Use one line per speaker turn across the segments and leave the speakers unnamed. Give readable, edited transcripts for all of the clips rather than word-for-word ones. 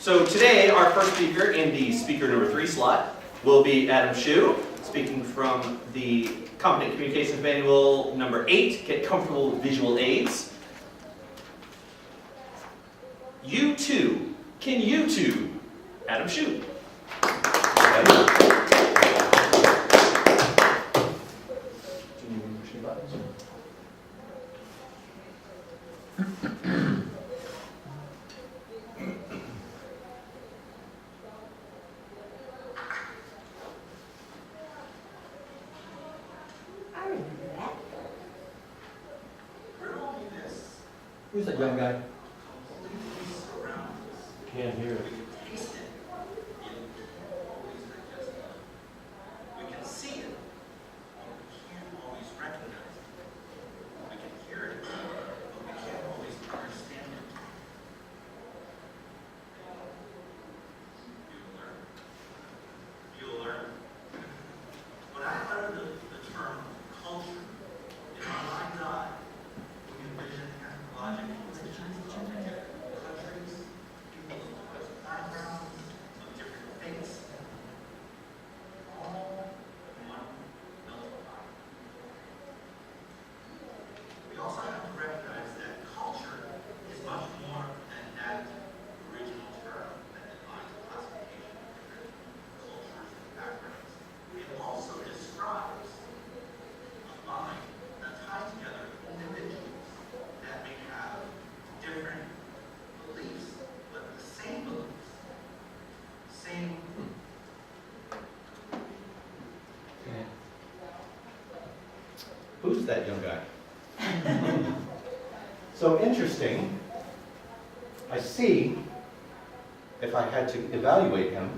So today, our first speaker in the speaker number 3 slot will be Adam Shu, speaking from the Competent Communications Manual number 8, Get Comfortable with Visual Aids. You too can YouTube Adam Shu.
Who's that young guy? Can't hear it.
We can see it, but we can't always recognize it. We can hear it, but we can't always understand it. You'll learn. When I uttered the term culture, in my mind's eye, we envision anthropological countries, people of backgrounds, of different faiths, all in one melting pot. We also have to recognize that culture is much more than that original term that defines the classification of different cultures and backgrounds. It also describes a mind that ties together individuals that may have different beliefs, but the same beliefs, same.
Who's that young guy? So interesting. I see, if I had to evaluate him,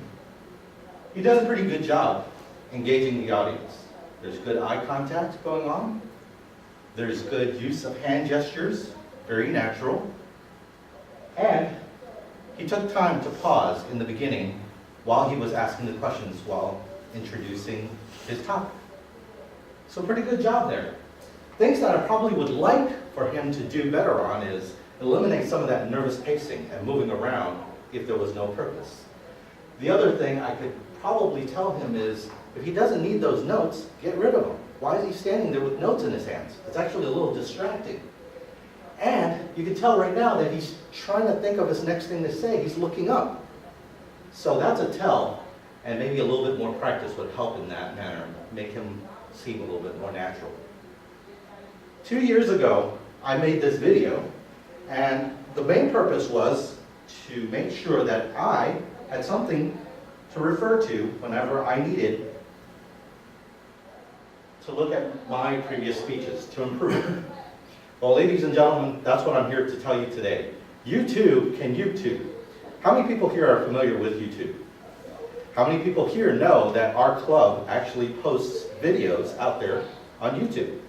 he does a pretty good job engaging the audience. There's good eye contact going on. There's good use of hand gestures, very natural. And he took time to pause in the beginning while he was asking the questions while introducing his topic. So pretty good job there. Things that I probably would like for him to do better on is eliminate some of that nervous pacing and moving around if there was no purpose. The other thing I could probably tell him is, if he doesn't need those notes, get rid of them. Why is he standing there with notes in his hands? It's actually a little distracting. And you can tell right now that he's trying to think of his next thing to say. He's looking up. So that's a tell, and maybe a little bit more practice would help in that manner, make him seem a little bit more natural. 2 years ago, I made this video, and the main purpose was to make sure that I had something to refer to whenever I needed to look at my previous speeches to improve. Well, ladies and gentlemen, that's what I'm here to tell you today. You too can YouTube. How many people here are familiar with YouTube? How many people here know that our club actually posts videos out there on YouTube?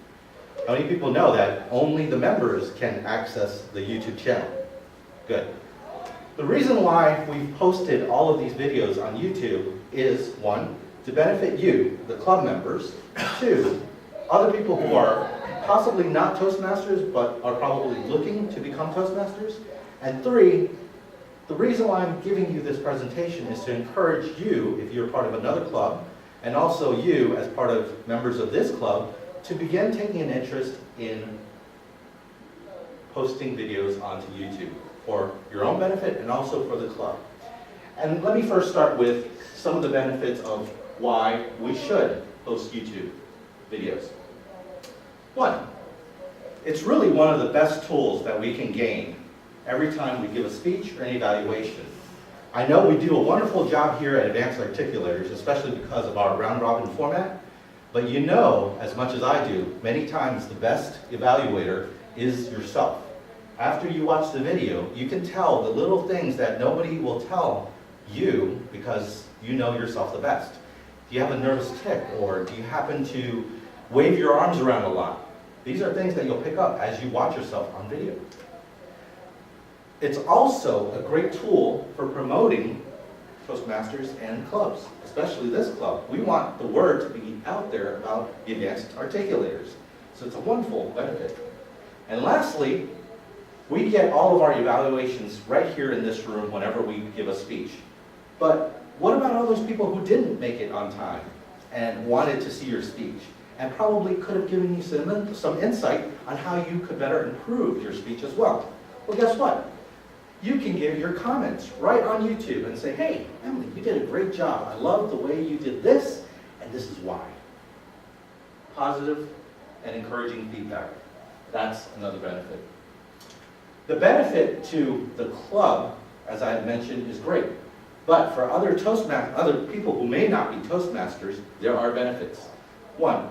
How many people know that only the members can access the YouTube channel? Good. The reason why we've posted all of these videos on YouTube is, 1, to benefit you, the club members. 2, other people who are possibly not Toastmasters but are probably looking to become Toastmasters. And 3, the reason why I'm giving you this presentation is to encourage you, if you're part of another club, and also you as part of members of this club, to begin taking an interest in posting videos onto YouTube for your own benefit and also for the club. And let me first start with some of the benefits of why we should post YouTube videos. 1, it's really one of the best tools that we can gain every time we give a speech or an evaluation. I know we do a wonderful job here at Advanced Articulators, especially because of our round-robin format, but you know, as much as I do, many times the best evaluator is yourself. After you watch the video, you can tell the little things that nobody will tell you because you know yourself the best. Do you have a nervous tic, or do you happen to wave your arms around a lot? These are things that you'll pick up as you watch yourself on video. It's also a great tool for promoting Toastmasters and clubs, especially this club. We want the word to be out there about the Advanced Articulators. So it's a wonderful benefit. And lastly, We get all of our evaluations right here in this room whenever we give a speech. But what about all those people who didn't make it on time and wanted to see your speech and probably could have given you some insight on how you could better improve your speech as well? Well, guess what? You can give your comments right on YouTube and say, hey, Emily, you did a great job. I love the way you did this, and this is why. Positive and encouraging feedback. That's another benefit. The benefit to the club, as I had mentioned, is great. But for other people who may not be Toastmasters, there are benefits. One,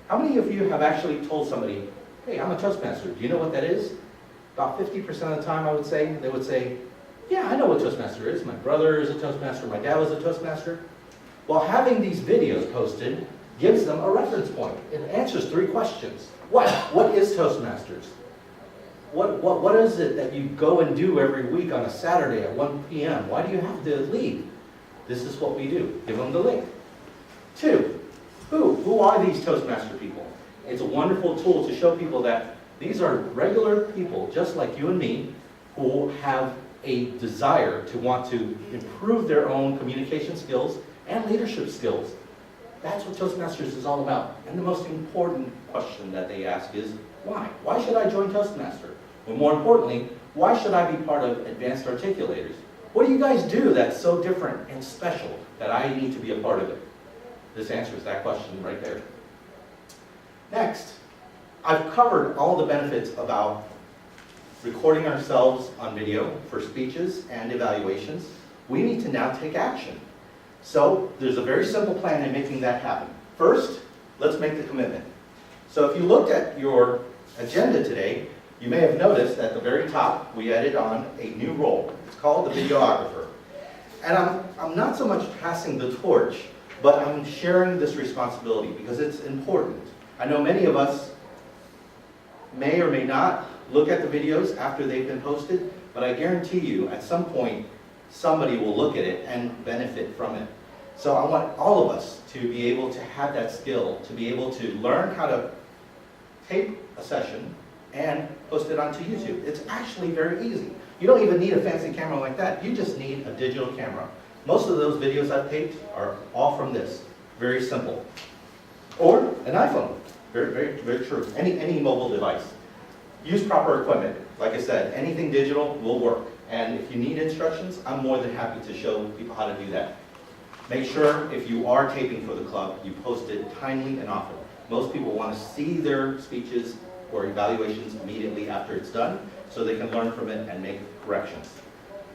how many of you have actually told somebody, hey, I'm a Toastmaster. Do you know what that is? About 50% of the time, I would say, they would say, yeah, I know what Toastmaster is. My brother is a Toastmaster. My dad was a Toastmaster. Well, having these videos posted gives them a reference point. It answers 3 questions. What is Toastmasters? What is it that you go and do every week on a Saturday at 1 p.m.? Why do you have to leave? This is what we do. Give them the link. 2, who are these Toastmaster people? It's a wonderful tool to show people that these are regular people, just like you and me, who have a desire to want to improve their own communication skills and leadership skills. That's what Toastmasters is all about. And the most important question that they ask is, why? Why should I join Toastmaster? Or more importantly, why should I be part of Advanced Articulators? What do you guys do that's so different and special that I need to be a part of it? This answers that question right there. Next, I've covered all the benefits about recording ourselves on video for speeches and evaluations. We need to now take action. So there's a very simple plan in making that happen. First, let's make the commitment. So if you looked at your agenda today, you may have noticed at the very top, we added on a new role. It's called the videographer. And I'm not so much passing the torch, but I'm sharing this responsibility because it's important. I know many of us may or may not look at the videos after they've been posted, but I guarantee you at some point somebody will look at it and benefit from it. So I want all of us to be able to have that skill, to be able to learn how to tape a session and post it onto YouTube. It's actually very easy. You don't even need a fancy camera like that. You just need a digital camera. Most of those videos I've taped are all from this. Very simple. Or an iPhone. Very, very, very true. Any mobile device. Use proper equipment. Like I said, anything digital will work. And if you need instructions, I'm more than happy to show people how to do that. Make sure if you are taping for the club, you post it timely and often. Most people want to see their speeches or evaluations immediately after it's done, so they can learn from it and make corrections.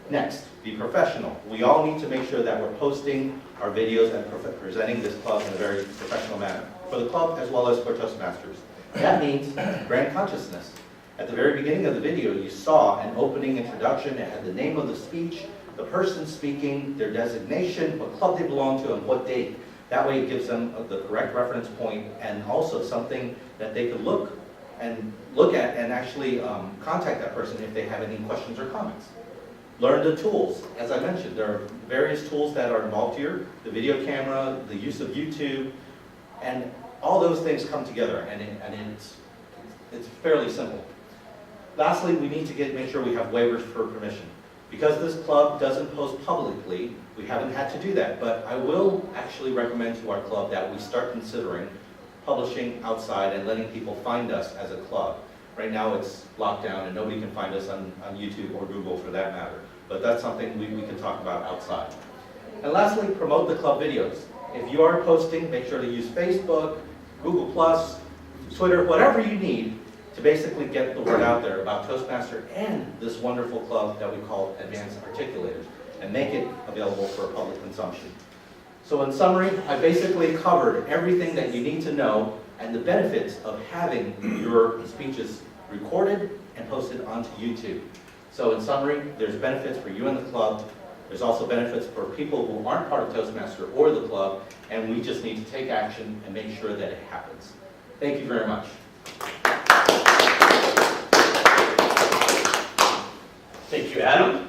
Next, be professional. We all need to make sure that we're posting our videos and presenting this club in a very professional manner, for the club as well as for Toastmasters. That means brand consciousness. At the very beginning of the video, you saw an opening introduction. It had the name of the speech, the person speaking, their designation, what club they belong to, and what date. That way it gives them the correct reference point and also something that they could look at and actually contact that person if they have any questions or comments. Learn the tools. As I mentioned, there are various tools that are involved here. The video camera, the use of YouTube, and all those things come together, and it's fairly simple. Lastly, we need to make sure we have waivers for permission. Because this club doesn't post publicly, we haven't had to do that, but I will actually recommend to our club that we start considering publishing outside and letting people find us as a club. Right now it's locked down and nobody can find us on YouTube or Google for that matter, but that's something we can talk about outside. And lastly, promote the club videos. If you are posting, make sure to use Facebook, Google+, Twitter, whatever you need to basically get the word out there about Toastmaster and this wonderful club that we call Advanced Articulators, and make it available for public consumption. So in summary, I basically covered everything that you need to know and the benefits of having your speeches recorded and posted onto YouTube. So in summary, there's benefits for you and the club. There's also benefits for people who aren't part of Toastmaster or the club, and we just need to take action and make sure that it happens. Thank you very much.
Thank you, Adam.